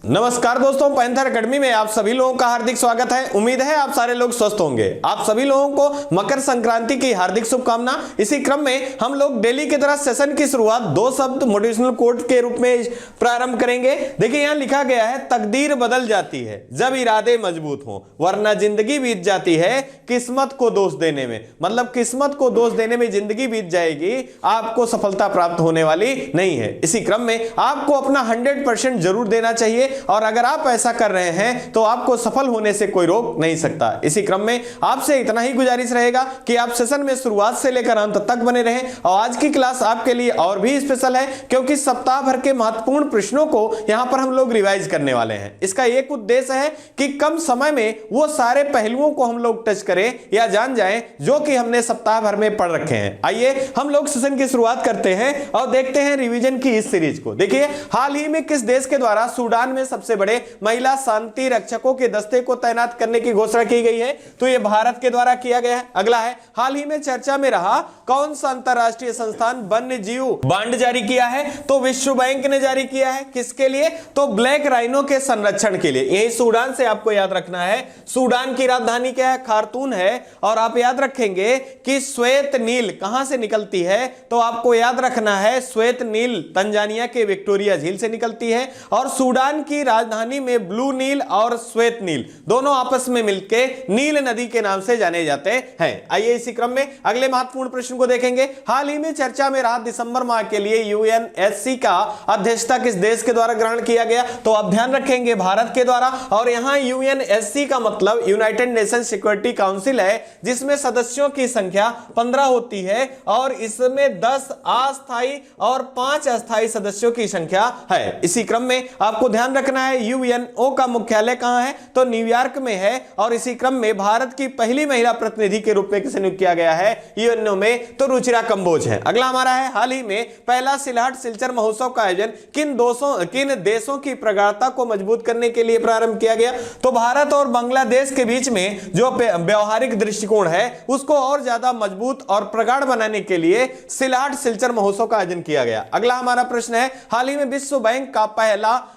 नमस्कार दोस्तों, panther academy में आप सभी लोगों का हार्दिक स्वागत है। उम्मीद है आप सारे लोग स्वस्थ होंगे। आप सभी लोगों को मकर संक्रांति की हार्दिक शुभकामना। इसी क्रम में हम लोग डेली की तरह सेशन की शुरुआत 2 शब्द मोटिवेशनल कोट के रूप में प्रारंभ करेंगे। देखिए यहाँ लिखा गया है, तकदीर बदल जाती है जब इरादे मजबूत हों, वरना जिंदगी बीत जाती है किस्मत को दोष देने में। मतलब किस्मत को दोष देने में जिंदगी बीत जाएगी, आपको सफलता प्राप्त होने वाली नहीं है। इसी क्रम में आपको अपना 100% जरूर देना चाहिए और अगर आप ऐसा कर रहे हैं तो आपको सफल होने से कोई रोक नहीं सकता। इसी क्रम में आपसे इतना ही गुजारिश रहेगा कि आप सेशन में शुरुआत से लेकर अंत तक बने रहें। और आज की क्लास आपके लिए और भी स्पेशल है क्योंकि सप्ताह भर के महत्वपूर्ण प्रश्नों को यहां पर हम लोग रिवाइज करने वाले हैं। इसका एक उद्देश्य है कि कम समय में वो सारे पहलुओं को हम लोग टच करें या जान जाएं जो कि हमने सप्ताह भर में पढ़ रखे हैं। आइए हम लोग सेशन की शुरुआत करते हैं और देखते हैं रिवीजन की इस सीरीज को। देखिए हाल ही में किस देश के द्वारा सूडान में सबसे बड़े महिला शांति रक्षकों के दस्ते को तैनात करने की घोषणा की गई है? तो यह भारत के द्वारा किया गया है। अगला है, हाल ही में चर्चा में रहा कौन सा अंतरराष्ट्रीय संस्थान वन्य जीव बांड जारी किया है? तो विश्व बैंक ने जारी किया है। किसके लिए? तो ब्लैक राइनो के संरक्षण के लिए। यही सूडान से आपको याद रखना है। सूडान की राजधानी क्या है? खार्तूम है। और आप याद रखेंगे कि श्वेत नील कहां से निकलती है? तो आपको याद रखना है श्वेत नील तंजानिया के विक्टोरिया झील से निकलती है। और सूडान की राजधानी में ब्लू नील और श्वेत नील दोनों आपस में मिलकर नील नदी के नाम से जाने जाते हैं। आइए इसी क्रम में अगले महत्वपूर्ण प्रश्न को देखेंगे। हाल ही में चर्चा में रहा दिसंबर माह के लिए यूएनएससी का अध्यक्षता किस देश के द्वारा ग्रहण किया गया? तो आप ध्यान रखेंगे भारत के द्वारा। और यहां यूएनएससी का मतलब यूनाइटेड नेशन सिक्योरिटी काउंसिल है, जिसमें सदस्यों की संख्या 15 होती है और इसमें 10 अस्थायी और 5 अस्थायी सदस्यों की संख्या है। इसी क्रम में आपको ध्यान रखना है यूएनओ का मुख्यालय कहां है? तो न्यूयॉर्क में है। और इसी क्रम में भारत की पहली महिला प्रतिनिधि के रूप में किसे नियुक्त किया गया है यूएनओ में? तो रुचिरा कंबोज है। अगला हमारा है, हाल ही में पहला सिलहट सिलचर महोत्सव का आयोजन किन देशों की प्रगाढ़ता को मजबूत करने के लिए प्रारंभ किया गया? तो भारत और बांग्लादेश के बीच में जो व्यवहारिक दृष्टिकोण है उसको और ज्यादा मजबूत और प्रगाढ़ बनाने के लिए सिलहट सिलचर महोत्सव का आयोजन किया गया। अगला हमारा प्रश्न है, हाल ही में विश्व बैंक का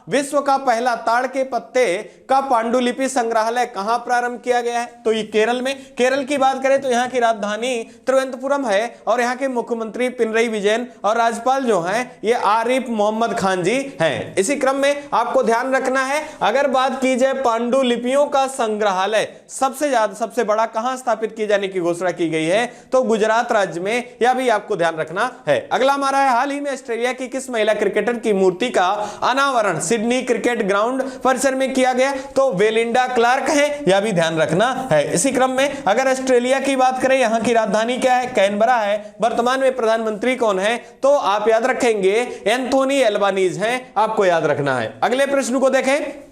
विश्व का पहला ताड़ के पत्ते का पांडुलिपि संग्रहालय कहां प्रारंभ किया गया है? तो ये केरल में। केरल की बात करें तो यहां की राजधानी तिरुवनंतपुरम है और यहां के मुख्यमंत्री पिनरई विजयन और राज्यपाल जो हैं ये आरिफ मोहम्मद खान जी हैं। इसी क्रम में आपको ध्यान रखना है, अगर बात की जाए पांडुलिपियों का संग्रहालय सबसे बड़ा कहां स्थापित किए जाने की घोषणा की गई है? तो गुजरात राज्य में। यह भी आपको ध्यान रखना है। अगला हमारा है, हाल ही में ऑस्ट्रेलिया की किस महिला क्रिकेटर की मूर्ति का अनावरण सिडनी क्रिकेट ग्राउंड परिसर में किया गया? तो बेलिंडा क्लार्क है। यह भी ध्यान रखना है। इसी क्रम में अगर ऑस्ट्रेलिया की बात करें, यहां की राजधानी क्या है? कैनबरा है। वर्तमान में प्रधानमंत्री कौन है? तो आप याद रखेंगे एंथोनी एल्बानीज हैं। आपको याद रखना है। अगले प्रश्न को देखें,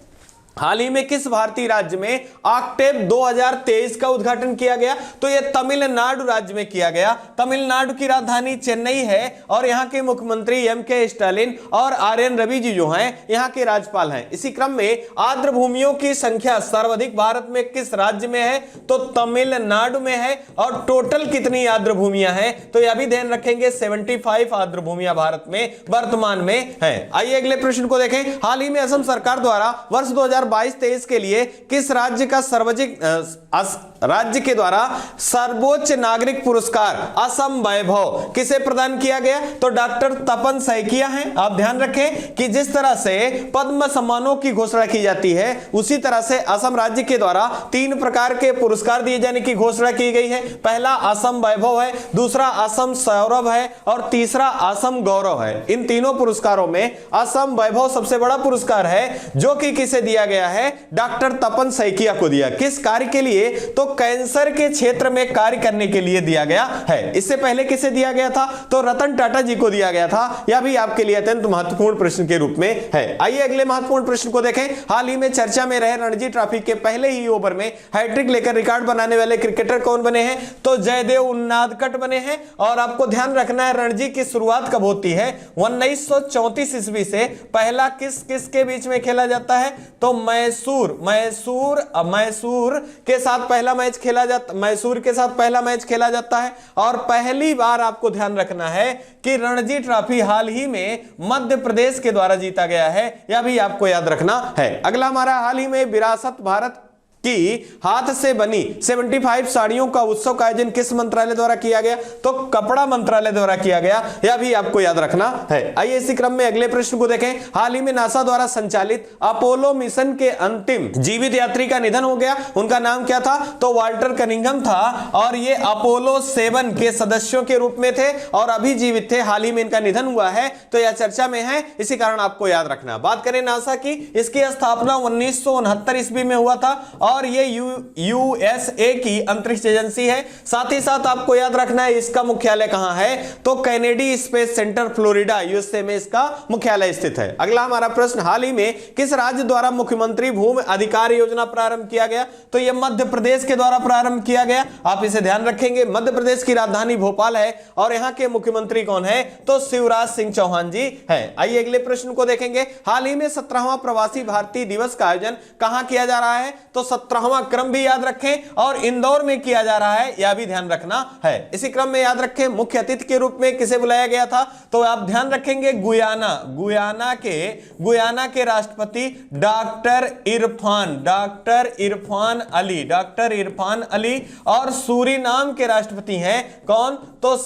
हाल ही में किस भारतीय राज्य में ऑक्टेव 2023 का उद्घाटन किया गया? तो यह तमिलनाडु राज्य में किया गया। तमिलनाडु की राजधानी चेन्नई है और यहां के मुख्यमंत्री एम.के. स्टालिन और आर.एन. रवि जी जो हैं यहां के राज्यपाल हैं। इसी क्रम में आर्द्र भूमियों की संख्या सर्वाधिक भारत में किस राज्य में है? तो तमिलनाडु में है। और टोटल कितनी आर्द्र भूमियां हैं? तो यह भी ध्यान रखेंगे 75 आर्द्र भूमियां भारत में वर्तमान में है। आइए अगले प्रश्न को देखें, हाल ही में असम सरकार द्वारा वर्ष 2022-23 के लिए किस राज्य का राज्य के द्वारा सर्वोच्च नागरिक पुरस्कार असम वैभव किसे प्रदान किया गया? तो डॉक्टर तपन सैकिया हैं। आप ध्यान रखें कि जिस तरह से पद्म सम्मानों की घोषणा की जाती है उसी तरह से असम राज्य के द्वारा 3 प्रकार के पुरस्कार दिए जाने की घोषणा की गई है। पहला असम वैभव है, दूसरा असम सौरभ है और तीसरा असम गौरव है। इन तीनों पुरस्कारों में असम वैभव सबसे बड़ा पुरस्कार है जो कि किसे दिया गया गया है डॉक्टर तपन सैकिया को दिया। किस कार्य के लिए? तो कैंसर के क्षेत्र में कार्य करने के लिए दिया गया है। इससे पहले किसे दिया गया था? तो रतन टाटा जी को दिया गया था। यह भी आपके लिए अत्यंत महत्वपूर्ण प्रश्न के रूप में है। आइए अगले महत्वपूर्ण प्रश्न को देखें। हाल ही में चर्चा में रहे रणजी ट्रॉफी के पहले ही ओवर में हैट्रिक लेकर रिकॉर्ड बनाने वाले क्रिकेटर कौन बने हैं? तो जयदेव उनादकट बने हैं। और आपको ध्यान रखना है रणजी की शुरुआत कब होती है? 1934 ईस्वी से पहला किसके बीच में खेला जाता है? तो मैसूर के साथ पहला मैच खेला जाता है। और पहली बार आपको ध्यान रखना है कि रणजी ट्रॉफी हाल ही में मध्य प्रदेश के द्वारा जीता गया है। यह भी आपको याद रखना है। अगला हमारा, हाल ही में विरासत भारत की हाथ से बनी 75 साड़ियों का उत्सव का आयोजन किस मंत्रालय द्वारा किया गया? तो कपड़ा मंत्रालय द्वारा किया गया। यह भी आपको याद रखना है। आइए इसी क्रम में अगले प्रश्न को देखें। हाल ही में नासा द्वारा संचालित अपोलो मिशन के अंतिम जीवित यात्री का निधन हो गया। उनका नाम क्या था? तो वाल्टर कनिंघम था। और ये अपोलो 7 के सदस्यों के रूप में थे और अभी जीवित थे। हाल ही में इनका निधन हुआ है, तो यह चर्चा में है, इसी कारण आपको याद रखना। बात करें नासा की, इसकी स्थापना 1969 ईस्वी में हुआ था और ये यूएसए की अंतरिक्ष एजेंसी है। साथ ही साथ आपको याद रखना है इसका मुख्यालय कहां है? तो Kennedy space centre Florida USA में इसका मुख्यालय स्थित है। अगला हमारा प्रश्न, हाल ही में किस राज्य द्वारा मुख्यमंत्री भूमि अधिकार योजना प्रारंभ किया गया? तो यह मध्य प्रदेश के द्वारा प्रारंभ किया गया। आप इसे ध्यान रखेंगे। मध्य प्रदेश की राजधानी भोपाल है और यहां के मुख्यमंत्री कौन है? तो शिवराज सिंह चौहान जी हैं। आइए अगले प्रश्न को देखेंगे। हाल ही में 17वां प्रवासी भारतीय दिवस का आयोजन कहां किया जा रहा है? तो 17वां क्रम भी याद रखें और इंदौर में किया जा रहा है, यह भी ध्यान रखना है। इसी क्रम में याद रखें मुख्य अतिथि के रूप में किसे बुलाया गया था? तो आप ध्यान रखेंगे गुयाना के राष्ट्रपति डॉक्टर इरफान अली और सूरीनाम के राष्ट्रपति हैं कौन? तो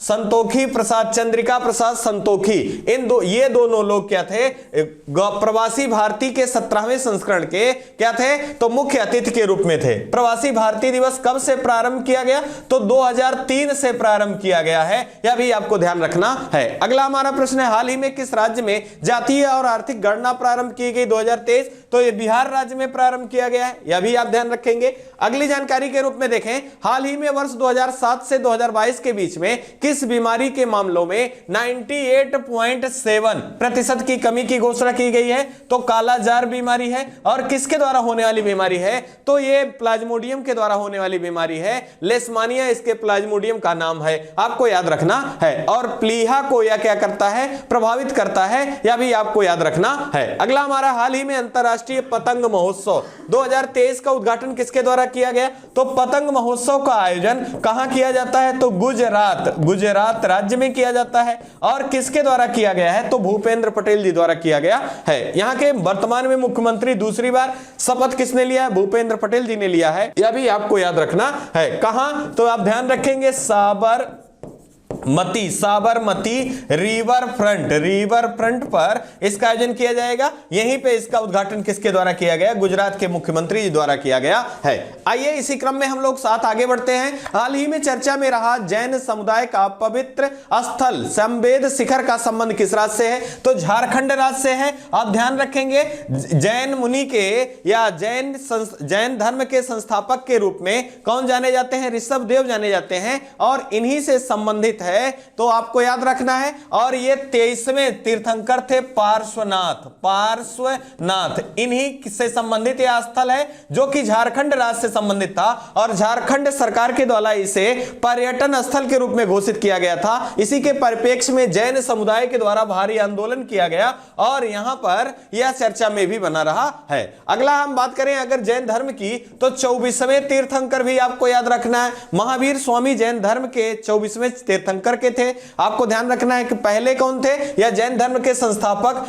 संतोखी प्रसाद, चंद्रिका प्रसाद संतोखी। ये दोनों लोग क्या थे? प्रवासी भारतीय के 17वें संस्करण के क्या थे? तो मुख्य अतिथि के रूप में थे। प्रवासी भारतीय दिवस कब से प्रारंभ किया गया? तो 2003 से प्रारंभ किया गया है। यह भी आपको ध्यान रखना है। अगला हमारा प्रश्न है, हाल ही में किस राज्य में जातीय और आर्थिक गणना प्रारंभ की गई? 2023। तो ये बिहार राज्य में प्रारंभ किया गया है, यह भी आप ध्यान रखेंगे। अगली जानकारी के रूप में देखें, हाल ही में वर्ष 2007 से 2022 के बीच में किस बीमारी के मामलों में 98.7% की कमी की घोषणा की गई है? तो कालाजार बीमारी है। और किसके द्वारा होने वाली बीमारी है? तो ये प्लाज्मोडियम के द्वारा होने वाली बीमारी है। लेशमानिया इसके प्लाज्मोडियम का नाम है, आपको याद रखना है। और प्लीहा को यह क्या करता है? प्रभावित करता है, यह भी आपको याद रखना है। अगला हमारा, हाल ही में अंतरराष्ट्रीय पतंग महोत्सव 2023 का उद्घाटन किसके द्वारा किया गया? तो पतंग महोत्सव का आयोजन कहां किया जाता है? तो गुजरात राज्य में किया जाता है। और किसके द्वारा किया गया है? तो भूपेंद्र पटेल जी द्वारा किया गया है। यहां के वर्तमान में मुख्यमंत्री दूसरी बार शपथ किसने लिया है? भूपेंद्र पटेल जी ने लिया है, यह भी आपको याद रखना है। कहां? तो आप ध्यान रखेंगे साबरमती रिवर फ्रंट पर इसका आयोजन किया जाएगा। यहीं पे इसका उद्घाटन किसके द्वारा किया गया? गुजरात के मुख्यमंत्री जी द्वारा किया गया है। आइए इसी क्रम में हम लोग साथ आगे बढ़ते हैं। हाल ही में चर्चा में रहा जैन समुदाय का पवित्र स्थल संवेद शिखर का संबंध किस राज्य से है? तो झारखंड राज्य से है। आप ध्यान रखेंगे जैन मुनि के या जैन धर्म के संस्थापक के रूप में कौन जाने जाते हैं? ऋषभ देव जाने जाते हैं और इन्हीं से संबंधित है, तो आपको याद रखना है। और ये 23वें तीर्थंकर थे पार्श्वनाथ। इन्हीं से संबंधित यह स्थल है जो कि झारखंड राज्य से संबंधित था और झारखंड सरकार के द्वारा इसे पर्यटन स्थल के रूप में घोषित किया गया था। इसी के परिप्रेक्ष्य में जैन समुदाय के द्वारा भारी आंदोलन किया गया और यहां पर यह चर्चा में भी बना रहा है। अगला हम बात करें अगर जैन धर्म की, तो 24वें तीर्थंकर भी आपको याद रखना है। महावीर स्वामी जैन धर्म के 24वें तीर्थंकर के थे। आपको ध्यान रखना है कि पहले कौन थे? या जैन धर्म के संस्थापक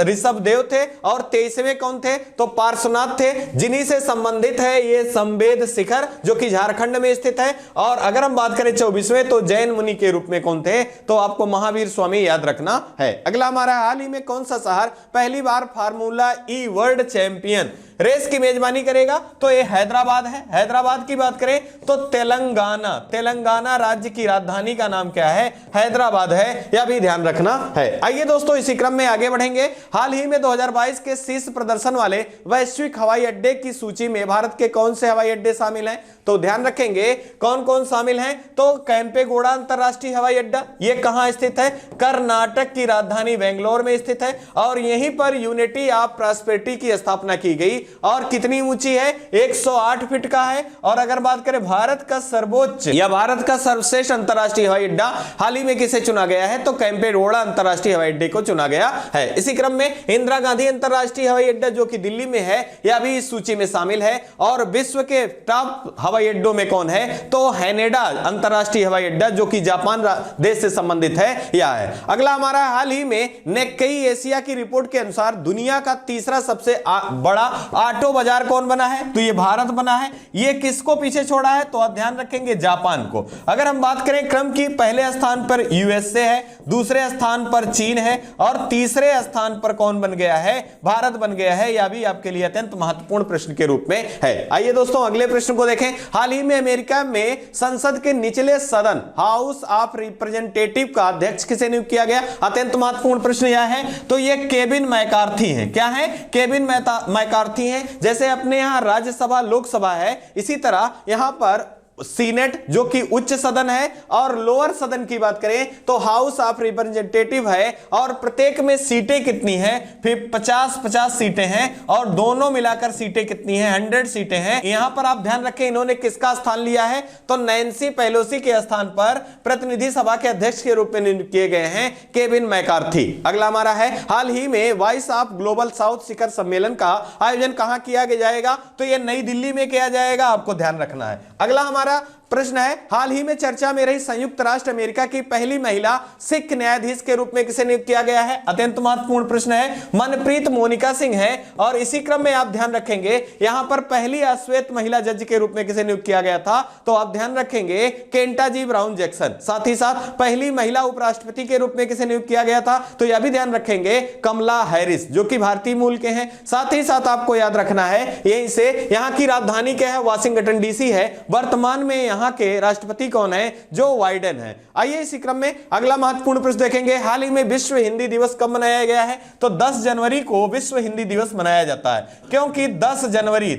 ऋषभ देव थे और 23वें कौन थे? तो पार्श्वनाथ थे, जिन्हीं से संबंधित है ये संवेद शिखर जो कि झारखंड में स्थित है। और अगर हम बात करें 24वें, तो जैन मुनि के रूप में कौन थे? तो आपको महावीर स्वामी याद रखना है। अगला हमारा, हाल ही में कौन सा शहर पहली बार फार्मूला ई वर्ल्ड चैंपियन रेस की मेजबानी करेगा? तो ये हैदराबाद है। हैदराबाद की बात करें तो तेलंगाना राज्य की राजधानी का नाम नाम क्या है? हैदराबाद है, यह भी ध्यान रखना है। आइए दोस्तों इसी क्रम में आगे बढ़ेंगे। हाल ही में 2022 के शीर्ष प्रदर्शन वाले वैश्विक हवाई अड्डे की सूची में भारत के कौन से हवाई अड्डे शामिल हैं? तो ध्यान रखेंगे कौन कौन शामिल हैं। तो केम्पेगौड़ा अंतरराष्ट्रीय हवाई अड्डा, यह कहां स्थित है? कर्नाटक की राजधानी बेंगलोर में स्थित है और यहीं पर यूनिटी ऑफ प्रॉस्पेरिटी की स्थापना की गई। और कितनी ऊंची है? 108 फीट का है। और अगर बात करें भारत का सर्वोच्च या भारत का सर्वश्रेष्ठ अंतरराष्ट्रीय हवाई अड्डा हाल ही में किसे चुना गया है? तो केम्पेगौड़ा अंतरराष्ट्रीय हवाई अड्डे को चुना गया है। इसी क्रम में इंदिरा गांधी अंतरराष्ट्रीय हवाई अड्डा जो कि दिल्ली में है, यह भी इस सूची में शामिल है। और विश्व के टॉप हवाई अड्डों में कौन है? तो हैनेडा अंतरराष्ट्रीय हवाई अड्डा जो कि जापान देश से संबंधित है, यह है। अगला हमारा हाल ही में निक्केई एशिया की रिपोर्ट के अनुसार दुनिया का तीसरा सबसे बड़ा ऑटो बाजार कौन बना है? तो यह भारत बना है। यह किसको पीछे छोड़ा है? तो आप ध्यान रखेंगे जापान को। अगर हम बात करें क्रम की, पहले स्थान पर यूएसए है, दूसरे स्थान पर चीन है और तीसरे स्थान पर कौन बन गया है? भारत बन गया है। यह भी आपके लिए अत्यंत महत्वपूर्ण प्रश्न के रूप में है। आइए दोस्तों अगले प्रश्न को देखें। हाल ही में अमेरिका में संसद के निचले सदन हाउस ऑफ रिप्रेजेंटेटिव का अध्यक्ष किसे नियुक्त किया गया? अत्यंत महत्वपूर्ण प्रश्न यह है। तो यह केविन मैकार्थी है। क्या है? केविन मैकार्थी है। जैसे अपने यहां राज्यसभा लोकसभा है, इसी तरह यहां पर सीनेट जो कि उच्च सदन है और लोअर सदन की बात करें तो हाउस ऑफ रिप्रेजेंटेटिव है। और प्रत्येक में सीटें कितनी हैं? फिर 50-50 सीटें हैं और दोनों मिलाकर सीटें कितनी हैं? 100 सीटें हैं। यहां पर आप ध्यान रखें इन्होंने किसका स्थान लिया है? तो नैन्सी पेलोसी के स्थान पर प्रतिनिधि सभा के अध्यक्ष के रूप में नियुक्त किए गए हैं केविन मैकार्थी। अगला हमारा है हाल ही में वॉइस ऑफ ग्लोबल साउथ शिखर सम्मेलन का आयोजन कहां किया जाएगा? तो यह नई दिल्ली में किया जाएगा, आपको ध्यान रखना है। अगला हमारा प्रश्न है हाल ही में चर्चा में रही संयुक्त राष्ट्र अमेरिका की पहली महिला सिख न्यायाधीश के रूप में किसे नियुक्त किया गया है? अत्यंत महत्वपूर्ण प्रश्न है। मनप्रीत मोनिका सिंह है। और इसी क्रम में आप ध्यान रखेंगे यहां पर पहली अश्वेत महिला जज के रूप में किसे नियुक्त किया गया था? तो आप ध्यान रखेंगे केंटा जी ब्राउन जैक्सन। साथ ही साथ पहली महिला उपराष्ट्रपति के रूप में किसे नियुक्त किया गया था? तो यह भी ध्यान रखेंगे कमला हैरिस जो कि भारतीय मूल के हैं। साथ ही साथ आपको याद रखना है यहीं से यहां की राजधानी क्या है? वाशिंगटन डीसी है। वर्तमान में यहां के राष्ट्रपति कौन है? जो बाइडेन है। आइए इसी क्रम में अगला महत्वपूर्ण प्रश्न देखेंगे। हाल ही में विश्व हिंदी दिवस कब मनाया गया है? तो 10 जनवरी को विश्व हिंदी दिवस मनाया जाता है, क्योंकि 10 जनवरी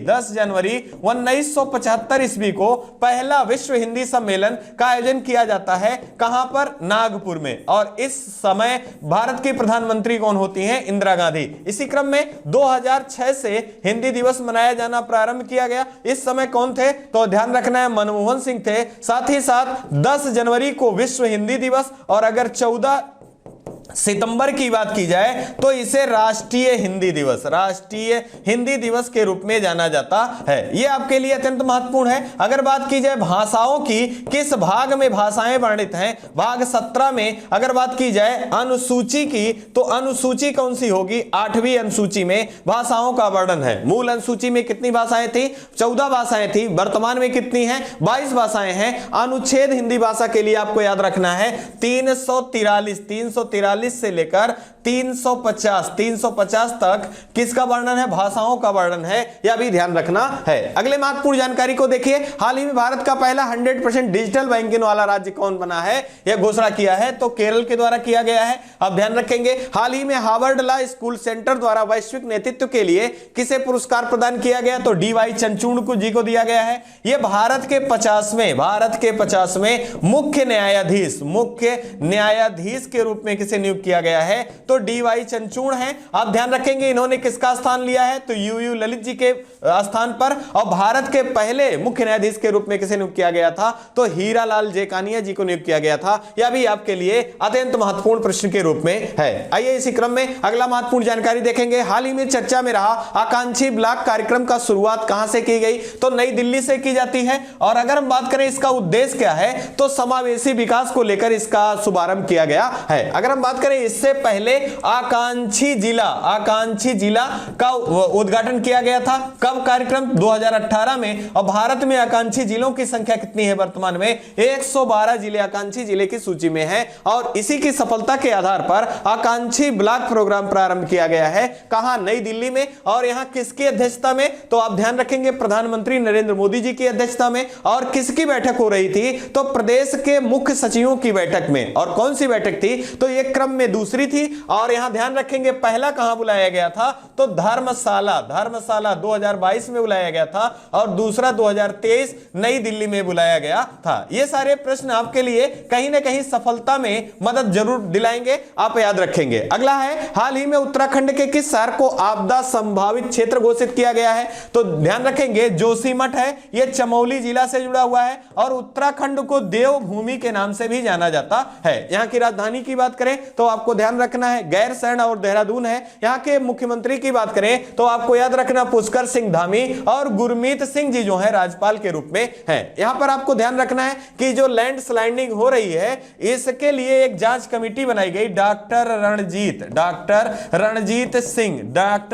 1975 ईस्वी को पहला विश्व हिंदी सम्मेलन का आयोजन किया जाता है। कहां पर? नागपुर में। और इस समय भारत की प्रधानमंत्री कौन होती हैं? इंदिरा गांधी। इसी क्रम में 2006 से हिंदी दिवस मनाया जाना प्रारंभ किया गया। इस समय कौन थे? तो ध्यान रखना है मनमोहन सिंह थे। साथ ही साथ 10 जनवरी को विश्व हिंदी दिवस और अगर 14 सितंबर की बात की जाए तो इसे राष्ट्रीय हिंदी दिवस के रूप में जाना जाता है। यह आपके लिए अत्यंत महत्वपूर्ण है। अगर बात की जाए भाषाओं की, किस भाग में भाषाएं वर्णित हैं? भाग 17 में अगर बात की जाए अनुसूची की, तो अनुसूची कौन सी होगी? 8वीं अनुसूची में भाषाओं का वर्णन है। मूल अनुसूची में कितनी भाषाएं थी? 14 भाषाएं थी। वर्तमान में कितनी हैं? 22 भाषाएं हैं। अनुच्छेद हिंदी भाषा के लिए आपको याद रखना है 343 से लेकर 350 तक किसका वर्णन है? भाषाओं का वर्णन है। यह भी ध्यान रखना है। अगले महत्वपूर्ण जानकारी को देखिए। हाल ही में भारत का पहला 100% डिजिटल बैंकिंग वाला राज्य कौन बना है? यह घोषणा किया है तो केरल के द्वारा किया गया है। अब ध्यान रखेंगे हाल ही में हार्वर्ड लॉ स्कूल सेंटर द्वारा वैश्विक नेतृत्व के लिए किसे पुरस्कार प्रदान किया गया? तो DY चंद्रचूड़ जी को दिया गया है। यह भारत के 50वें मुख्य न्यायाधीश के रूप में किसे नियुक्त किया गया है? तो DY चंद्रचूड़ हैं। आप ध्यान रखेंगे इन्होंने किसका स्थान लिया है? तो UU ललित जी के स्थान पर। और भारत के पहले मुख्य न्यायाधीश के रूप में किसे नियुक्त किया गया था? तो हीरालाल जेकानिया जी को नियुक्त किया गया था। यह भी आपके लिए अत्यंत महत्वपूर्ण प्रश्न के रूप में है। आइए इसी क्रम में अगला महत्वपूर्ण जानकारी देखेंगे। हाल ही में चर्चा में रहा आकांक्षी ब्लॉक कार्यक्रम का शुरुआत कहां से की गई? तो नई दिल्ली से की जाती है। और अगर हम बात करें इसका उद्देश्य क्या है? तो समावेशी विकास को लेकर इसका शुभारंभ किया गया है। अगर हम बात करें इससे पहले आकांक्षी जिला का उद्घाटन किया गया था। कब? कार्यक्रम 2018 में। और भारत में आकांक्षी जिलों की संख्या कितनी है वर्तमान में? 112 जिले आकांक्षी जिले की सूची में है। और इसी की सफलता के आधार पर आकांक्षी ब्लॉक प्रोग्राम प्रारंभ किया गया है। कहां? नई दिल्ली में। और यहां किसकी अध्यक्षता में? तो आप ध्यान रखेंगे प्रधानमंत्री नरेंद्र मोदी जी की अध्यक्षता में। और किसकी बैठक हो रही थी? तो प्रदेश के मुख्य सचिवों की बैठक में। और कौन सी बैठक थी? तो यह क्रम में दूसरी थी। और यहां ध्यान रखेंगे पहला कहां बुलाया गया था? तो धर्मशाला 2022 में बुलाया गया था। और दूसरा 2023 नई दिल्ली में बुलाया गया था। ये सारे प्रश्न आपके लिए कहीं ना कहीं सफलता में मदद जरूर दिलाएंगे, आप याद रखेंगे। अगला है, हाल ही में उत्तराखंड के किस शहर को आपदा संभावित क्षेत्र घोषित किया गया है? तो ध्यान रखेंगे जोशीमठ है, यह चमोली जिला से जुड़ा हुआ है। और उत्तराखंड को देवभूमि के नाम से भी जाना जाता है। यहां की राजधानी की बात करें तो आपको ध्यान रखना है गैरसैंण और देहरादून है। यहां के मुख्यमंत्री की बात करें तो आपको याद रखना पुष्कर सिंह धामी और गुरमीत सिंह जी जो है राज्यपाल के रूप में हैं। यहां पर आपको ध्यान रखना है कि जो लैंडस्लाइडिंग हो रही है इसके लिए एक जांच कमेटी बनाई गई। डॉक्टर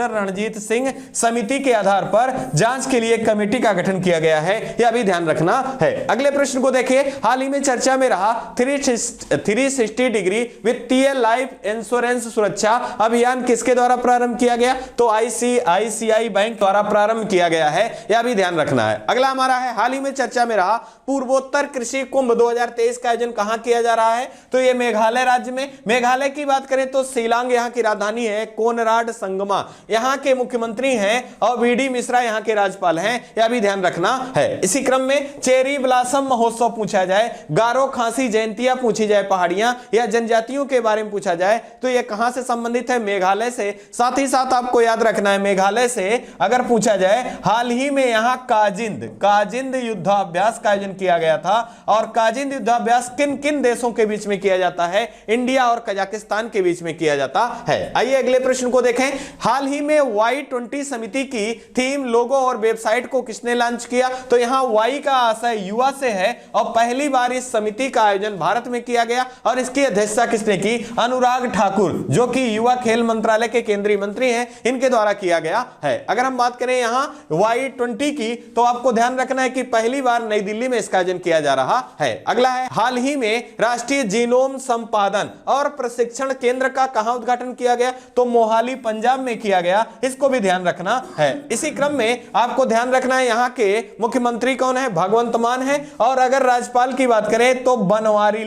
रणजीत सिंह समिति के आधार पर जांच के लिए कमेटी का गठन किया गया है, यह भी ध्यान रखना है। अगले प्रश्न को देखिए, हाल ही में चर्चा में रहा 360 डिग्री वित्तीय लाइफ इंश्योरेंस सुरक्षा अभियान किसके द्वारा प्रारंभ किया गया? तो आईसीआईसीआई बैंक द्वारा प्रारंभ किया गया है, यह भी ध्यान रखना है। अगला हमारा है, हाल ही में चर्चा में रहा पूर्वोत्तर कृषि कुंभ 2023 का आयोजन कहां किया जा रहा है? तो यह मेघालय राज्य में। मेघालय की बात करें तो शिलांग यहां की राजधानी है। कोनराड संगमा यहां के मुख्यमंत्री हैं और बीडी मिश्रा यहां के राज्यपाल हैं, यह भी ध्यान रखना है। इसी क्रम में चेरी ब्लॉसम महोत्सव पूछा जाए, गारो खासी जयंतियां पूछी जाए, पहाड़ियां या जनजातियों के बारे में पूछा जाए तो यह कहां से संबंधित है? मेघालय से। साथ ही साथ आपको याद रखना है मेघालय से अगर पूछा जाए, हाल ही में यहां काजिंद युद्धाभ्यास का आयोजन किया गया था। और काजिंद युद्धाभ्यास किन किन देशों के बीच में किया जाता है? इंडिया और कजाकिस्तान के बीच में किया जाता है। आइए अगले प्रश्न को देखें, हाल ही में Y20 समिति की थीम, लोगो और वेबसाइट को किसने लॉन्च किया? तो यहां Y का आशय युवा से है और पहली बार इस समिति का आयोजन भारत में किया गया। और इसकी अध्यक्षता किसने की? अनुराग ठाकुर जो कि युवा खेल मंत्रालय के केंद्रीय मंत्री हैं, इनके द्वारा किया गया है। अगर हम बात करें यहां Y20 की तो आपको ध्यान रखना है कि पहली बार नई दिल्ली में इसका आयोजन किया जा रहा है। अगला है, हाल ही में राष्ट्रीय जीनोम संपादन और प्रशिक्षण केंद्र का कहां उद्घाटन किया गया? तो मोहाली पंजाब में किया गया, इसको भी ध्यान रखना है। इसी क्रम में आपको ध्यान रखना है यहां के मुख्यमंत्री कौन है? भगवंत मान है। और अगर राज्यपाल की बात करें तो बनवारी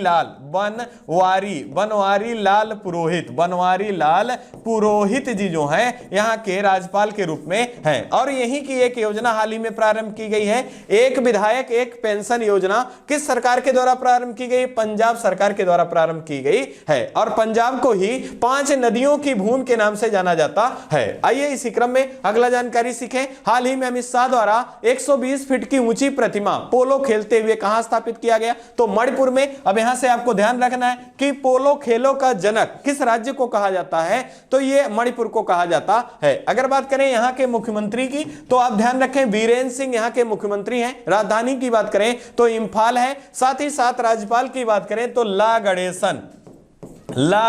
लाल पुरोहित जी जो हैं यहां के राज्यपाल के रूप में हैं। और यही की एक योजना हाल ही में प्रारंभ की गई है, एक विधायक एक पेंशन योजना। किस सरकार के द्वारा प्रारंभ की गई? पंजाब सरकार के द्वारा प्रारंभ की गई है। और पंजाब को ही 5 नदियों की भूमि के नाम से जाना जाता है। आइए इसी क्रम में अगला जानकारी सीखें, हाल ही में अमित शाह द्वारा 120 फीट की ऊंची प्रतिमा पोलो खेलते हुए कहां स्थापित किया गया? तो मणिपुर में। अब यहां से आपको ध्यान रखना है कि पोलो खेलों का जनक किस राज्य को कहा जाता है? तो यह मणिपुर को कहा जाता है। अगर बात करें यहां के मुख्यमंत्री की तो आप ध्यान रखें वीरेंद्र सिंह यहां के मुख्यमंत्री हैं। राजधानी की बात करें तो इंफाल है। साथ ही साथ राज्यपाल की बात करें तो ला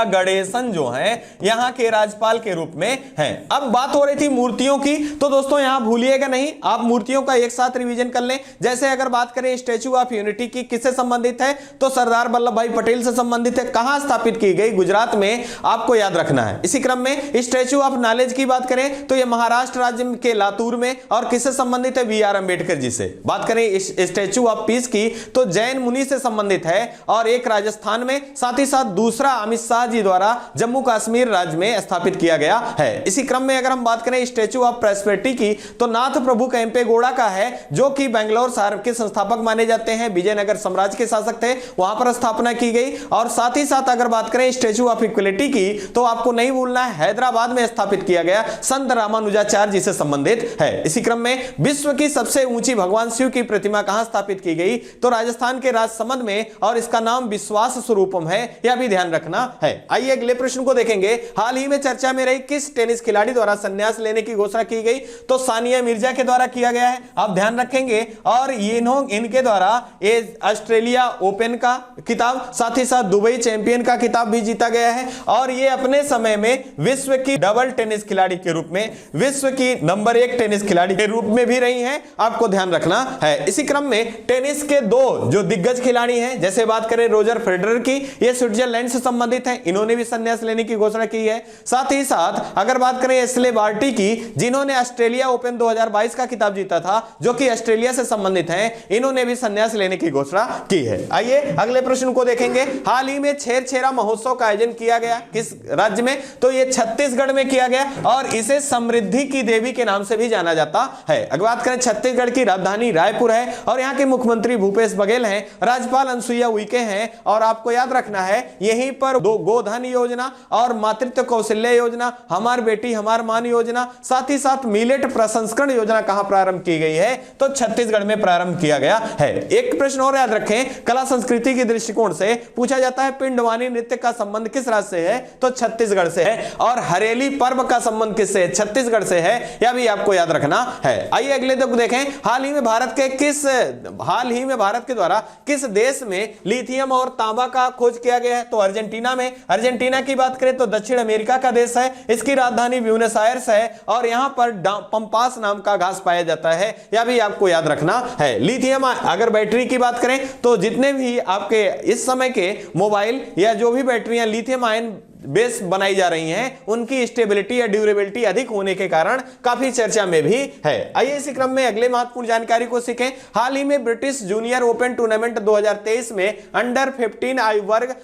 गणेशन जो है यहां के राज्यपाल के रूप में हैं। अब बात हो रही थी मूर्तियों की, तो दोस्तों यहां भूलिएगा नहीं, आप मूर्तियों का एक साथ रिवीजन कर लें। जैसे अगर बात करें स्टैच्यू ऑफ यूनिटी की, किससे संबंधित है? तो सरदार वल्लभ भाई पटेल से संबंधित है। कहां स्थापित की गई? गुजरात में, आपको याद रखना है। इसी क्रम में स्टैच्यू ऑफ नॉलेज की बात करें तो यह महाराष्ट्र राज्य के लातूर में। और किससे संबंधित है? वी आर अंबेडकर जी से। बात करें स्टैच्यू ऑफ पीस की तो जैन मुनि से संबंधित है और एक राजस्थान में। साथ ही साथ दूसरा अमित शाह जी द्वारा जम्मू कश्मीर राज्य में स्थापित किया गया है। इसी क्रम में अगर हम बात करें स्टैच्यू ऑफ प्रॉस्पेरिटी की तो नाथ प्रभु केम्पेगौड़ा का है जो कि बेंगलोर शहर के संस्थापक माने जाते हैं, विजयनगर साम्राज्य के शासक थे, वहां पर स्थापना की गई। और साथ ही साथ अगर बात करें स्टैच्यू ऑफ इक्वलिटी की तो आपको नहीं भूलना है हैदराबाद में स्थापित किया गया, संत रामानुजाचार्य जी से संबंधित है। इसी क्रम में विश्व की सबसे ऊंची भगवान शिव की प्रतिमा कहां स्थापित की गई? तो राजस्थान के राजसमंद में, और इसका नाम विश्वास स्वरूपम है, यह भी ध्यान रखना है। आइए अगले प्रश्न को देखेंगे। हाल ही में चर्चा में रही किस टेनिस खिलाड़ी द्वारा संन्यास लेने की घोषणा की गई? तो सानिया मिर्जा के द्वारा किया गया है, आप ध्यान रखेंगे। और इनके द्वारा ऑस्ट्रेलिया ओपन का खिताब, साथ ही साथ दुबई चैंपियन का खिताब भी जीता गया है। और ये अपने समय में विश्व की डबल टेनिस खिलाड़ी के रूप में, विश्व की नंबर 1 टेनिस खिलाड़ी के रूप में भी रही हैं, आपको ध्यान रखना है। इसी क्रम में टेनिस के 2 जो दिग्गज खिलाड़ी हैं, जैसे बात करें रोजर फेडरर की, ये स्विट्जरलैंड से संबंधित हैं, इन्होंने भी संन्यास लेने की घोषणा की है। साथ ही साथ अगर बात करें एशले बार्टी की, जिन्होंने ऑस्ट्रेलिया ओपन 2022 का खिताब जीता था, जो कि ऑस्ट्रेलिया से संबंधित हैं, इन्होंने भी संन्यास लेने की घोषणा की है। आइए अगले प्रश्न को देखेंगे। हाल ही में छेरछेरा महोत्सव का आयोजन किया गया किस राज्य में? तो ये छत्तीसगढ़ में किया गया और इसे समृद्धि की देवी के नाम से भी जाना जाता है। अगर बात करें छत्तीसगढ़ की राजधानी रायपुर है और यहाँ के मुख्यमंत्री भूपेश बघेल हैं, राज्यपाल अनुसुईया उइके हैं। और आपको याद रखना है यहीं पर 2 गोधन योजना और मातृत्व कौशल्य योजना, हमार बेटी हमार मान योजना, साथ ही साथ मिलेट प्रसंस्करण योजना कहां प्रारंभ की गई है? तो छत्तीसगढ़ में प्रारंभ किया गया है। एक प्रश्न और याद रखें, कला संस्कृति के दृष्टिकोण से पूछा जाता है पिंडवानी नृत्य का संबंध किस राज्य से है? तो छत्तीसगढ़ से है। और हरेली पर्व का संबंध किससे? छत्तीसगढ़ से है, यह भी आपको याद रखना है। आइए अगले तक देखें। हाल ही में भारत के द्वारा किस देश में लिथियम और तांबा का खोज किया गया है? तो अर्जेंटीना में। अर्जेंटीना की बात करें तो दक्षिण अमेरिका का देश है, इसकी राजधानी ब्यूनस आयर्स है और यहां पर पंपास नाम का घास पाया जाता है, यह भी आपको याद रखना है। लिथियम, अगर बैटरी की बात करें तो जितने भी आपके इस समय के मोबाइल या जो भी बैटरियां लिथियम आयन बेस बनाई जा रही हैं, उनकी स्टेबिलिटी या ड्यूरेबिलिटी अधिक होने के कारण काफी चर्चा में भी है। आइए इसी क्रम में अगले महत्वपूर्ण जानकारी को सीखें। हाल ही में ब्रिटिश जूनियर ओपन टूर्नामेंट 2023 में अंडर 15 आयु वर्ग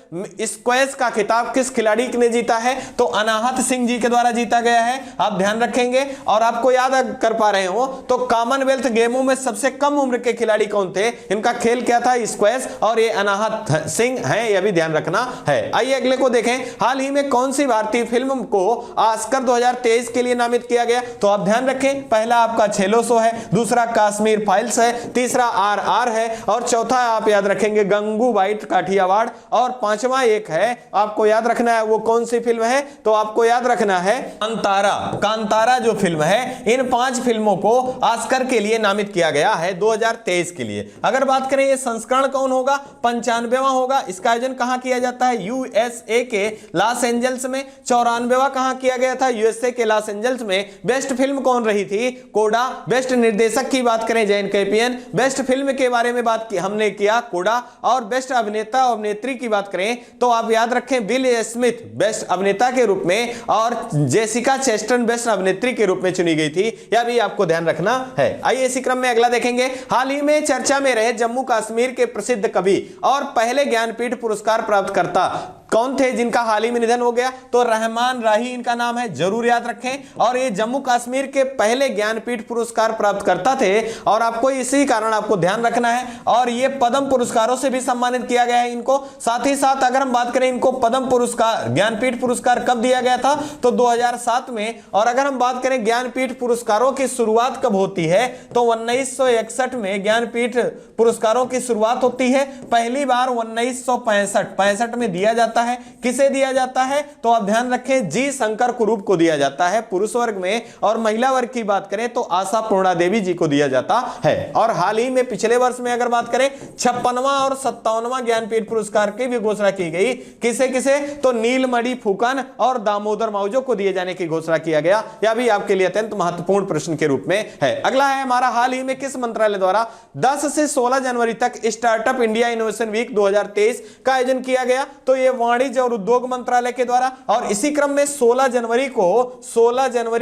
स्क्वैश का खिताब किस खिलाड़ी ने जीता है? तो अनाहत सिंह जी के द्वारा जीता गया है, आप ध्यान रखेंगे। और आपको याद कर पा रहे हो तो कॉमनवेल्थ गेमों में सबसे कम उम्र के खिलाड़ी कौन थे? इनका खेल क्या था? स्क्वैश, और ये अनाहत सिंह है, यह भी ध्यान रखना है। आइए अगले को देखें। हाल में कौन सी भारतीय फिल्म को ऑस्कर 2023 के लिए नामित किया गया? तो आप ध्यान रखें, पहला आपका छेलो सो है, दूसरा कश्मीर फाइल्स है, तीसरा आरआर है और चौथा आप याद रखेंगे गंगूबाई काठियावाड़, और पांचवा एक है आपको याद रखना है, वो कौन सी फिल्म है? तो आपको याद रखना है कांतारा। कांतारा जो फिल्म है, इन 5 फिल्मों को ऑस्कर के लिए नामित किया गया है 2023 के लिए। अगर बात करें ये संस्करण कौन होगा? 95वां होगा। इसका आयोजन कहां किया जाता है? यूएसए के लॉस एंजल्स में। 94वां कहां किया गया था? यूएसए के लॉस एंजल्स में। बेस्ट फिल्म कौन रही थी? कोडा। बेस्ट निर्देशक की बात करें जैन कैपियन। बेस्ट फिल्म के बारे में बात की हमने किया, कोडा। और बेस्ट अभिनेता और अभिनेत्री की बात करें तो आप याद रखें बिल स्मिथ बेस्ट अभिनेता के रूप में और जेसिका चेस्टन बेस्ट अभिनेत्री के रूप में चुनी गई थी, यह भी आपको ध्यान रखना है। आइए इसी क्रम में अगला देखेंगे। हाल ही में चर्चा में रहे जम्मू कश्मीर के प्रसिद्ध कवि और पहले ज्ञानपीठ पुरस्कार प्राप्तकर्ता कौन थे जिनका हाल ही में निधन हो गया? तो रहमान राही इनका नाम है, जरूर याद रखें। और ये जम्मू कश्मीर के पहले ज्ञानपीठ पुरस्कार प्राप्तकर्ता थे और आपको इसी कारण आपको ध्यान रखना है। और ये पद्म पुरस्कारों से भी सम्मानित किया गया है इनको। साथ ही साथ अगर हम बात करें इनको पद्म पुरस्कार, ज्ञानपीठ पुरस्कार कब दिया गया था? तो 2007 में। और अगर हम बात करें ज्ञानपीठ पुरस्कारों की शुरुआत कब होती है? तो 1961 में ज्ञानपीठ पुरस्कारों की शुरुआत होती है। पहली बार 1965 में दिया जाता है। किसे दिया जाता है? तो आप ध्यान रखें जी शंकर कुरूप को दिया जाता है पुरुष वर्ग में। और महिला वर्ग की बात करें तो आशा पूर्णा देवी जी को दिया जाता है। और हाल ही में पिछले वर्ष में अगर बात करें 56वां और 57वां ज्ञानपीठ पुरस्कार की भी घोषणा की गई। किसे किसे? तो नीलमणि फुकन और दामोदर माउजो को दिए जाने की घोषणा किया गया। यह भी आपके लिए अत्यंत महत्वपूर्ण प्रश्न के रूप में है। अगला है हमारा, हाल ही में किस मंत्रालय द्वारा 10 से 16 जनवरी तक स्टार्टअप इंडिया इनोवेशन वीक 2023 का आयोजन किया गया? तो यह वाणिज्य और उद्योग मंत्रालय के द्वारा। और इसी क्रम में 16 जनवरी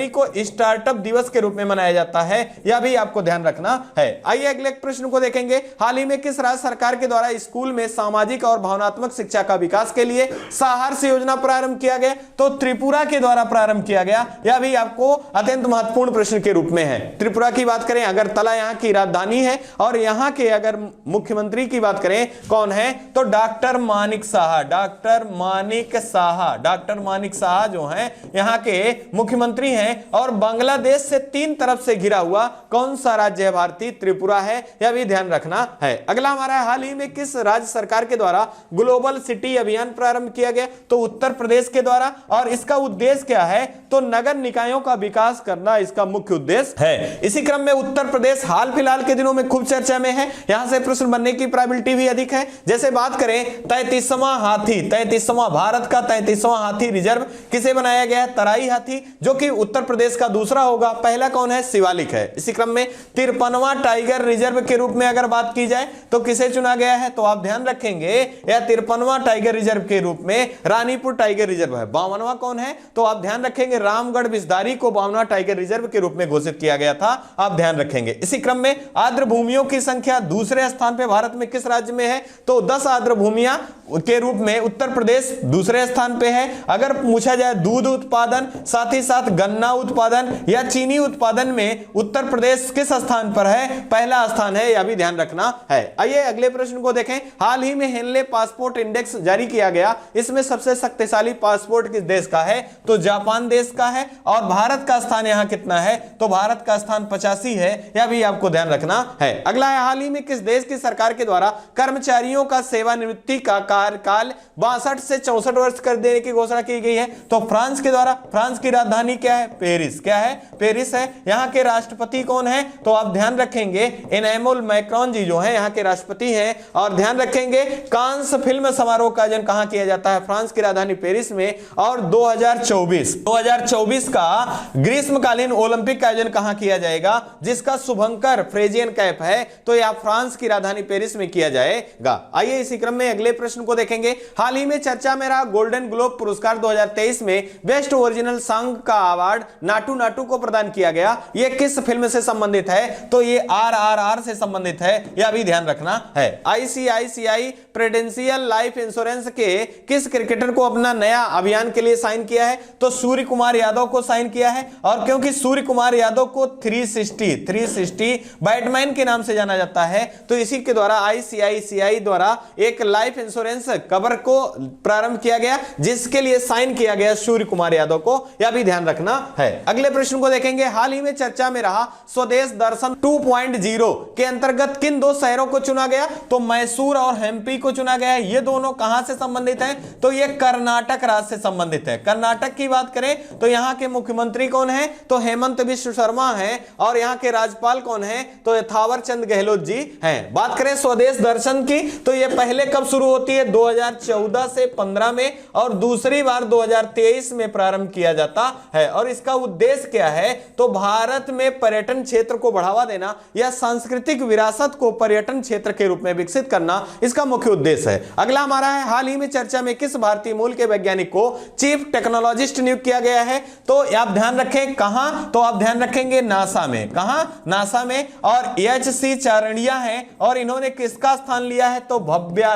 को स्टार्टअप दिवस के रूप में मनाया जाता है, यह भी आपको ध्यान रखना है। आइए अगले प्रश्न को देखेंगे। हाल ही में किस राज्य सरकार के द्वारा स्कूल में सामाजिक और भावनात्मक शिक्षा का विकास के लिए साहर्ष योजना प्रारंभ किया गया? तो त्रिपुरा के द्वारा प्रारंभ किया गया, यह भी आपको अत्यंत महत्वपूर्ण प्रश्न के रूप में है। त्रिपुरा की बात करें, अगरतला यहां की राजधानी है। और यहां के अगर मुख्यमंत्री की बात करें कौन है? तो doctor Manik Saha. Doctor doctor Manik Saha. Doctor Manik Saha जो हैं यहाँ के मुख्यमंत्री हैं और बांग्लादेश से 3 तरफ से घिरा हुआ कौन सा राज्य है भारतीय? त्रिपुरा है, यह भी ध्यान रखना है। अगला हमारा हाल ही में किस राज्य सरकार के द्वारा ग्लोबल सिटी अभियान प्रारंभ किया गया? तो उत्तर प्रदेश के द्वारा। और इसका उद्देश्य क्या है? तो नगर निकायों का विकास करना इसका मुख्य उद्देश्य है। इसी क्रम में उत्तर प्रदेश हाल फिलहाल के दिनों में खूब चर्चा में है, यहां से प्रश्न बनने की प्रोबेबिलिटी भी अधिक है। जैसे बात करें 33वां हाथी, 33वां भारत का 33वां हाथी रिजर्व किसे बनाया गया है? तराई हाथी, जो कि उत्तर प्रदेश का दूसरा होगा। पहला कौन है? शिवालिक है। इसी क्रम में 53वां टाइगर रिजर्व के रूप में अगर बात की जाए तो किसे चुना गया है? तो आप ध्यान रखेंगे यह 53वां टाइगर रिजर्व के रूप में रानीपुर टाइगर रिजर्व है। 52वां कौन है? तो आप ध्यान रखेंगे रामगढ़ बिस्दारी को 52वां टाइगर रिजर्व के रूप में घोषित किया गया था, आप ध्यान रखेंगे। इसी क्रम में आर्द्र भूमियों की संख्या दूसरे स्थान पे भारत में किस राज्य में है? तो 10 आर्द्र भूमियां के रूप में उत्तर प्रदेश दूसरे स्थान पे है। अगर पूछा जाए दूध उत्पादन, साथ ही साथ गन्ना उत्पादन या चीनी उत्पादन में उत्तर प्रदेश किस स्थान पर है? पहला स्थान है, यह भी ध्यान रखना है। आइए अगले प्रश्न को देखें। हाल ही में हेनले पासपोर्ट इंडेक्स जारी किया गया, इसमें सबसे शक्तिशाली पासपोर्ट किस देश का है? तो जापान देश का है। और भारत का स्थान यहां कितना है? तो भारत का स्थान 85 है, यह भी आपको ध्यान रखना है। अगला है हाल ही में किस देश की सरकार के द्वारा कर्मचारियों का सेवानिवृत्ति का कार्यकाल 62 से 64 वर्ष कर देने की घोषणा की गई है? तो फ्रांस के द्वारा। फ्रांस की राजधानी क्या है? पेरिस। क्या है? पेरिस है। यहाँ के राष्ट्रपति कौन है? तो आप ध्यान रखेंगे इमैनुएल मैक्रोन जी जो है यहाँ के राष्ट्रपति हैं। और ध्यान रखेंगे कांस फिल्म समारोह का आयोजन कहां किया जाता है? फ्रांस की राजधानी पेरिस में। और 2024 का ग्रीष्मकालीन ओलंपिक का आयोजन कहां किया जाएगा? जिसका शुभंकर फ्रेजियन कैप है, तो यह फ्रांस की राजधानी पेरिस में किया जाएगा। आइए इसी क्रम में अगले प्रश्न को देखेंगे। हाल ही में चर्चा में रहा गोल्डन ग्लोब पुरस्कार 2023 में बेस्ट ओरिजिनल सॉन्ग का अवार्ड नाटू नाटू को प्रदान किया गया। यह किस फिल्म से संबंधित है? तो यह RRR से संबंधित है, यह भी ध्यान रखना है। ICICI प्रूडेंशियल लाइफ इंश्योरेंस के किस क्रिकेटर को अपना नया अभियान के लिए साइन किया है? तो सूर्य कुमार यादव को साइन किया है। और क्योंकि सूर्य कुमार यादव को 360 बैटमैन के नाम से जाना जाता है, तो इसी के द्वारा ICICI द्वारा एक लाइफ इंश्योरेंस कवर को प्रारंभ किया गया, जिसके लिए साइन किया गया सूर्य कुमार यादव को, यह भी ध्यान रखना है। अगले प्रश्न को देखेंगे। हाल ही में चर्चा में रहा स्वदेश दर्शन 2.0 के अंतर्गत किन 2 शहरों को चुना गया? तो मैसूर और हम्पी को चुना गया है। ये दोनों कहां से संबंधित हैं? तो ये कर्नाटक राज्य से संबंधित है। कर्नाटक की बात करें तो यहां के मुख्यमंत्री कौन है? तो हेमंत बिश्व शर्मा है। और यहां के राज्यपाल कौन है? तो थावर चंद गहलोत जी हैं। बात करें स्वदेश दर्शन की, तो ये पहले कब शुरू होती है? 2014 से 15 में, और दूसरी बार 2023 में प्रारंभ किया जाता है। और इसका उद्देश्य क्या है? तो भारत में पर्यटन क्षेत्र को बढ़ावा देना या सांस्कृतिक विरासत को पर्यटन क्षेत्र के रूप में विकसित करना इसका मुख्य उद्देश्य है। अगला हमारा है हाल ही में चर्चा में किस भारतीय मूल के वैज्ञानिक को चीफ टेक्नोलॉजिस्ट नियुक्त किया गया है? तो आप ध्यान रखें कहां? तो आप ध्यान रखेंगे नासा में। कहां? नासा में। और HC चारणिया हैं। और इन्होंने किसका स्थान लिया है? तो भव्या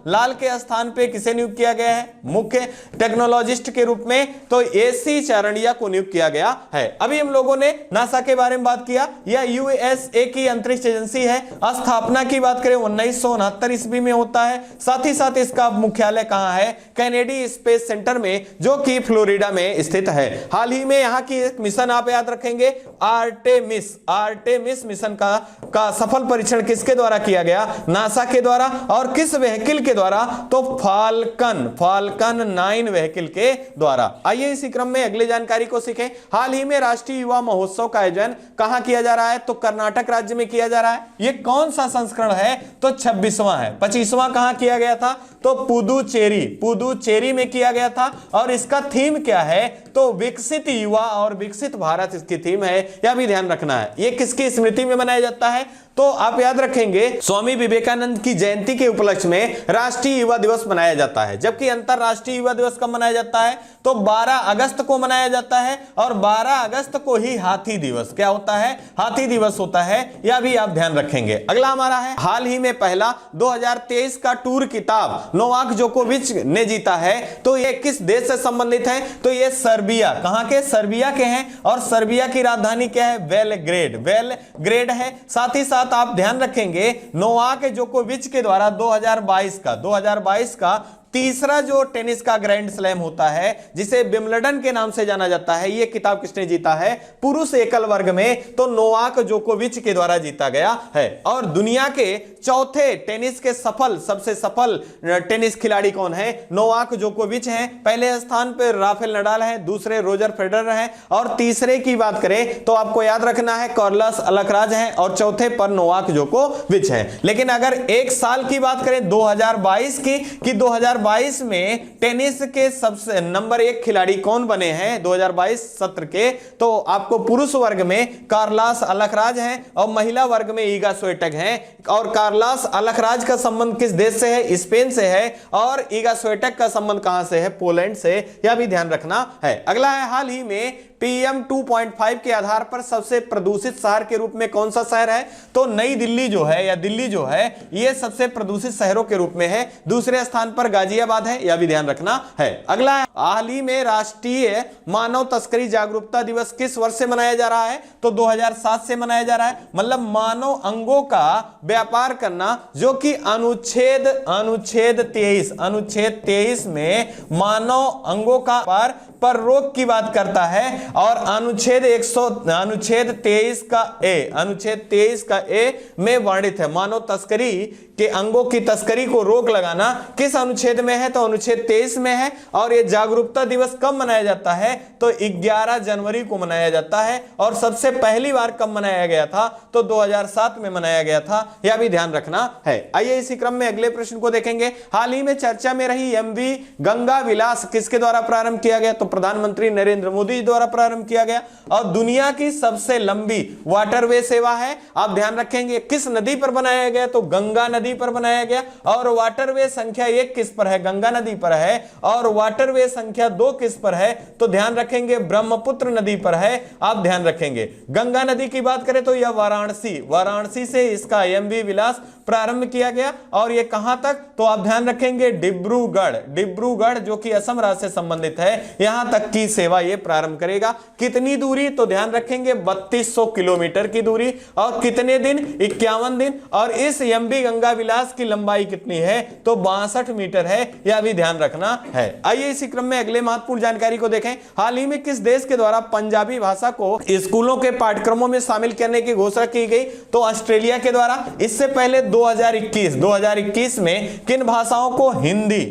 लाल के स्थान पे किसे नियुक्त किया गया है मुख्य टेक्नोलॉजिस्ट के रूप में? तो AC चारणिया को नियुक्त किया गया है। अभी हम लोगों ने नासा के बारे में बात किया। यह USA की अंतरिक्ष एजेंसी है। स्थापना की बात करें 1969 ईस्वी में होता है। साथ ही साथ इसका मुख्यालय कहां है? कैनेडी स्पेस सेंटर में, जो कि फ्लोरिडा में स्थित है। हाल ही में यहां की एक मिशन आप याद रखेंगे, आर्टेमिस मिशन का सफल परीक्षण किसके द्वारा किया गया? नासा के द्वारा। और किस व्हीकल के द्वारा? तो फाल्कन 9 व्हीकल के द्वारा। आइए इसी क्रम में अगली जानकारी को सीखें। हाल ही में राष्ट्रीय युवा महोत्सव का आयोजन कहां किया जा रहा है? तो कर्नाटक राज्य में किया जा रहा है। यह कौन सा संस्करण है? तो 26वां है। 25वां कहां किया गया था? तो पुदुचेरी में किया गया था। और इसका थीम क्या है? तो विकसित युवा और विकसित भारत इसकी थीम है, यह भी ध्यान रखना है। यह किसकी स्मृति में मनाया जाता है? तो आप याद रखेंगे स्वामी विवेकानंद की जयंती के उपलक्ष्य में राष्ट्रीय युवा दिवस मनाया जाता है। जबकि अंतरराष्ट्रीय युवा दिवस कब मनाया जाता है? तो 12 अगस्त को मनाया जाता है। और 12 अगस्त को ही हाथी दिवस क्या होता है? हाथी दिवस होता है, यह भी आप ध्यान रखेंगे। अगला हमारा है हाल ही में पहला 2023 का टूर किताब नोवाक जोकोविच ने जीता है। तो यह किस देश से संबंधित है? तो यह सर्बिया। कहां के? सर्बिया के हैं। और सर्बिया की राजधानी क्या है? बेलग्रेड है। साथ ही साथ आप ध्यान रखेंगे नोवाक जोकोविच के द्वारा 2022 का तीसरा जो टेनिस का ग्रैंड स्लैम होता है जिसे विंबलडन के नाम से जाना जाता है, यह किताब किसने जीता है? पुरुष एकल वर्ग में तो नोवाक जोकोविच के द्वारा जीता गया है। और दुनिया के चौथे टेनिस के सबसे सफल टेनिस खिलाड़ी कौन है? नोवाक जोकोविच हैं। पहले स्थान पर राफेल नडाल हैं, दूसरे रोजर फेडरर हैं, और तीसरे की बात करें तो आपको याद रखना है कार्लोस अल्कराज हैं, और चौथे पर नोवाक जोकोविच हैं। लेकिन अगर एक साल की बात करें 2022 की, कि 2022 में टेनिस के सबसे नंबर 1 खिलाड़ी कौन बने हैं 2022 सत्र के, तो आपको पुरुष वर्ग में कार्लोस अल्कराज हैं और महिला वर्ग में ईगा स्विएटेक हैं। और कार्लोस अल्कराज का संबंध किस देश से है? स्पेन से है। और ईगा स्विएटेक का संबंध कहां से है? पोलैंड से। यह भी ध्यान रखना है। अगला है, हाल ही में PM 2.5 के आधार पर सबसे प्रदूषित शहर के रूप में कौन सा शहर है? तो नई दिल्ली जो है या दिल्ली जो है यह सबसे प्रदूषित शहरों के रूप में है। दूसरे स्थान पर गाजियाबाद है, यह भी ध्यान रखना है। अगला है, हाल ही में राष्ट्रीय मानव तस्करी जागरूकता दिवस किस वर्ष से मनाया जा रहा है? तो 2007 से मनाया जा रहा है। मतलब मानव अंगों का व्यापार करना, जो कि अनुच्छेद 23 में मानव अंगों का व्यापार पर रोक की बात करता है। और अनुच्छेद 23 का ए में वर्णित है मानव तस्करी के अंगों की तस्करी को रोक लगाना किस अनुच्छेद में है? तो अनुच्छेद 23 में है। और यह जागरूकता दिवस कब मनाया जाता है? तो 11 जनवरी को मनाया जाता है। और सबसे पहली बार कब मनाया गया था? तो 2007 में मनाया गया था। यह भी ध्यान रखना है। आइए इसी क्रम में अगले प्रश्न को देखेंगे। हाल ही में चर्चा में रही MV गंगा विलास किसके द्वारा प्रारंभ किया गया? तो प्रधानमंत्री नरेंद्र मोदी द्वारा प्रारंभ किया गया। और दुनिया की सबसे लंबी वाटरवे सेवा है, आप ध्यान रखेंगे, किस नदी पर बनाया गया? तो गंगा नदी पर बनाया गया। और वाटरवे संख्या 1 किस पर है? गंगा नदी पर है। और वाटरवे संख्या 2 किस पर है? तो ध्यान रखेंगे ब्रह्मपुत्र नदी पर है। आप ध्यान रखेंगे। गंगा नदी की बात करें तो यह वाराणसी से इसका MV विलास प्रारंभ किया गया। और यह कहां तक? तो आप ध्यान रखेंगे डिब्रूगढ़ जो कि असम राज्य से संबंधित है, यहां तक की सेवा यह प्रारंभ करेगा। कितनी दूरी? तो ध्यान रखेंगे 3200 किलोमीटर की दूरी। और कितने दिन? 51 दिन। और इस MV गंगा विलास की लंबाई कितनी है? तो 62 मीटर है। यह भी ध्यान रखना है। आइए इसी क्रम में अगले महत्वपूर्ण जानकारी को देखें। हाल ही में किस देश के द्वारा पंजाबी भाषा को स्कूलों के पाठ्यक्रमों में शामिल करने की घोषणा की गई? तो ऑस्ट्रेलिया के द्वारा। इससे पहले 2021 में किन भाषाओं को? हिंदी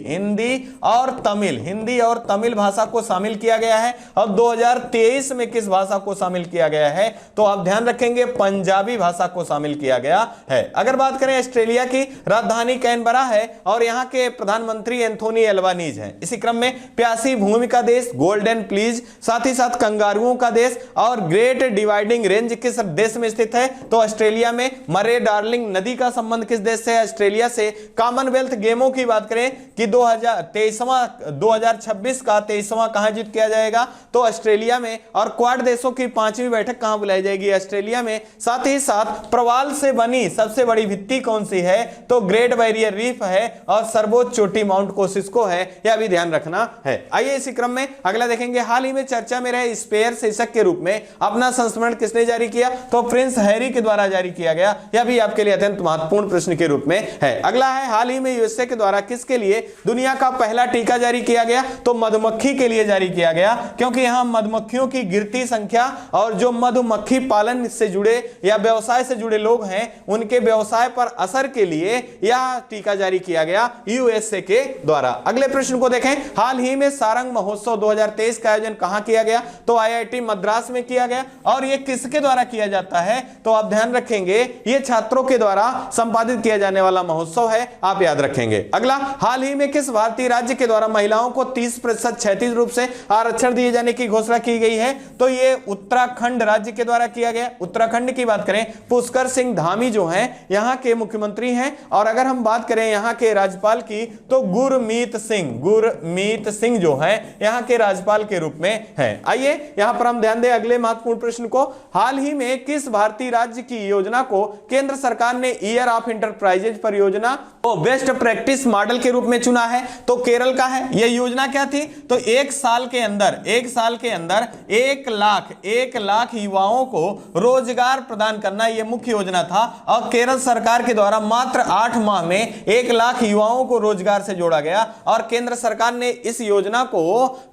और तमिल भाषा को शामिल किया गया है। अब 2023 में किस भाषा को शामिल किया गया है? तो आप ध्यान रखेंगे पंजाबी भाषा को शामिल किया गया है। अगर बात करें ऑस्ट्रेलिया की, राजधानी कैनबरा है और यहां के प्रधानमंत्री एंथोनी एल्बानीज हैं। इसी क्रम में प्यासी भूमि का देश गोल्डन प्लीज, साथ ही साथ कंगारुओं का देश और ग्रेट डिवाइडिंग रेंज किस देश में स्थित है? तो ऑस्ट्रेलिया में। मरे डार्लिंग नदी का संबंध किस देश से है? ऑस्ट्रेलिया से। कॉमनवेल्थ गेमों की बात करें कि 2026 का 23वां कहां जीत किया जाएगा? तो ऑस्ट्रेलिया में। और क्वाड देशों की 5वीं बैठक कहां बुलाई जाएगी? ऑस्ट्रेलिया में। साथ ही साथ प्रवाल से बनी सबसे बड़ी भित्ति कौन सी है? तो ग्रेट बैरियर रीफ है। और सर्वोच्च चोटी माउंट कोसिस्को है। यह भी ध्यान रखना है। आइए इसी क्रम में अगला देखेंगे। हाल ही में चर्चा में रहे स्पेयर शीर्षक के रूप में अपना संस्मरण किसने जारी किया? तो प्रिंस हैरी के द्वारा जारी किया गया। यह भी आपके लिए अत्यंत महत्वपूर्ण प्रश्न के रूप में है। अगला है, हाल ही में USA के द्वारा किसके लिए दुनिया का पहला टीका जारी किया गया? तो मधुमक्खी के लिए जारी किया गया, क्योंकि यहां मधुमक्खियों की गिरती संख्या और जो मधुमक्खी पालन से जुड़े या व्यवसाय से जुड़े लोग हैं उनके व्यवसाय पर असर के लिए यह टीका जारी किया गया USA के द्वारा। अगले प्रश्न को देखें। हाल ही में सारंग महोत्सव 2023 का आयोजन कहां किया गया? तो IIT मद्रास में किया गया। और यह किसके द्वारा किया जाता है? तो आप ध्यान रखेंगे यह छात्रों के द्वारा संपादित किया जाने वाला महोत्सव है, आप याद रखेंगे। अगला, हाल ही में किस भारतीय राज्य के द्वारा महिलाओं को 30% क्षैतिज रूप से आरक्षण दिए जाने की घोषणा की गई है? तो यह उत्तराखंड राज्य के द्वारा किया गया। उत्तराखंड की बात करें, पुष्कर सिंह धामी जो हैं यहां के मुख्यमंत्री हैं। और अगर हम बात करें यहां के राज्यपाल की तो गुरमीत सिंह जो हैं यहां के राज्यपाल के रूप में हैं। आइए यहां पर हम ध्यान दें अगले महत्वपूर्ण प्रश्न को। हाल ही में किस भारतीय राज्य की योजना को केंद्र सरकार ने ईयर ऑफ इंटरप्राइजेज परियोजना को बेस्ट प्रैक्टिस मॉडल के रूप में चुना है? तो केरल का है। यह योजना क्या थी? तो 1 साल साल के अंदर 1 लाख युवाओं को रोजगार प्रदान करना यह मुख्य योजना था। और केरल सरकार के द्वारा मात्र 8 माह में 1 लाख युवाओं को रोजगार से जोड़ा गया और केंद्र सरकार ने इस योजना को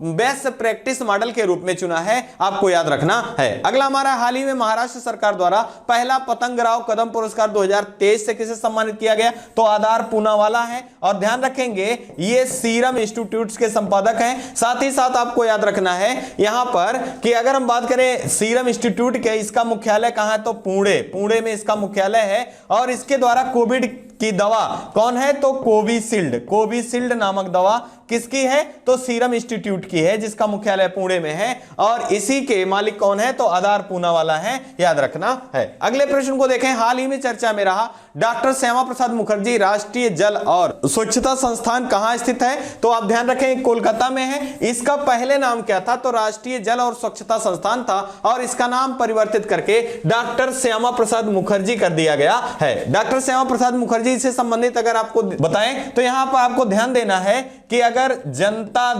बेस्ट प्रैक्टिस मॉडल के रूप में चुना है, आपको याद रखना है। अगला हमारा हाल ही में महाराष्ट्र सरकार द्वारा पहला पतंगराव कदम पुरस्कार 2023 से किसे सम्मानित किया गया, तो आधार पूनावाला है। और ध्यान रखेंगे ये सीरम इंस्टीट्यूट के संपादक हैं। साथ ही साथ आपको याद रखना है यहां पर कि अगर हम बात करें सीरम इंस्टीट्यूट के, इसका मुख्यालय कहां है, तो पुणे में इसका मुख्यालय है। और इसके द्वारा कोविड की दवा कौन है, तो कोविशील्ड नामक दवा किसकी है, तो सीरम इंस्टीट्यूट की है जिसका मुख्यालय पुणे में है। और इसी के मालिक कौन है, तो आधार पूनावाला है, याद रखना है। अगले प्रश्न को देखें, हाल ही में चर्चा में रहा डॉक्टर श्यामा प्रसाद मुखर्जी राष्ट्रीय जल और स्वच्छता संस्थान कहां स्थित है, तो आप ध्यान रखें कोलकाता में है। इसका पहले नाम क्या था, तो राष्ट्रीय जल और स्वच्छता संस्थान था और इसका नाम परिवर्तित करके डॉक्टर श्यामा प्रसाद मुखर्जी कर दिया गया है। डॉक्टर श्यामा प्रसाद मुखर्जी से संबंधित अगर आपको बताएं तो यहां पर आपको ध्यान देना है कि अगर जनता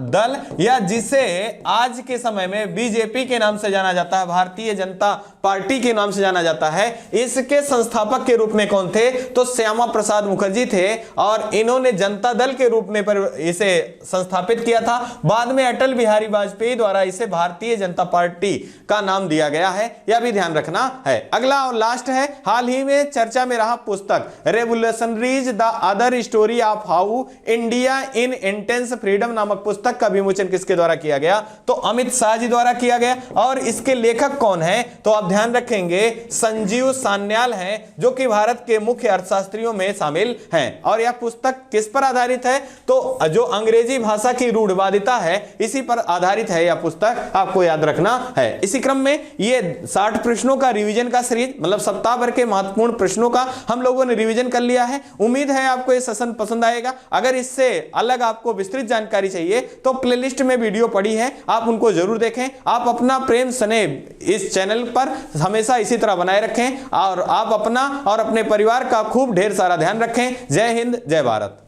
दल या जिसे आज के समय में बीजेपी के नाम से जाना जाता है, भारतीय जनता पार्टी के नाम से जाना जाता है, इसके संस्थापक के रूप में कौन थे, तो श्यामा प्रसाद मुखर्जी थे। और इन्होंने जनता दल के रूप में इसे संस्थापित किया था। बाद में अटल बिहारी वाजपेयी द्वारा इसे भारतीय जनता पार्टी का नाम दिया गया है, यह भी ध्यान रखना है। अगला और लास्ट है, हाल ही में चर्चा में रहा पुस्तक revolutionaries the other story of how India in intense freedom नामक पुस्तक का विमोचन किसके द्वारा किया गया, तो अमित शाह जी द्वारा किया गया। और इसके लेखक कौन है, तो आप ध्यान रखेंगे संजीव सान्याल हैं जो कि भारत के मुख्य अर्थशास्त्रियों में शामिल हैं। और यह पुस्तक किस पर आधारित है, तो जो अंग्रेजी भाषा की रूढ़वादिता है इसी पर आधारित है यह पुस्तक, आपको याद रखना है। इसी क्रम में ये 60 प्रश्नों का रिवीजन का सीरीज, मतलब सप्ताह भर के महत्वपूर्ण प्रश्नों का हम लोगों ने रिवीजन कर लिया है। उम्मीद है आपको ये सेशन पसंद आएगा। अगर इससे अलग आपको विस्तृत जानकारी चाहिए तो प्लेलिस्ट में वीडियो पड़ी है, आप उनको जरूर देखें। आप अपना प्रेम स्नेह इस चैनल पर हमेशा इसी तरह बनाए रखें और आप अपना और अपने परिवार का खूब ढेर सारा ध्यान रखें। जय हिंद, जय भारत।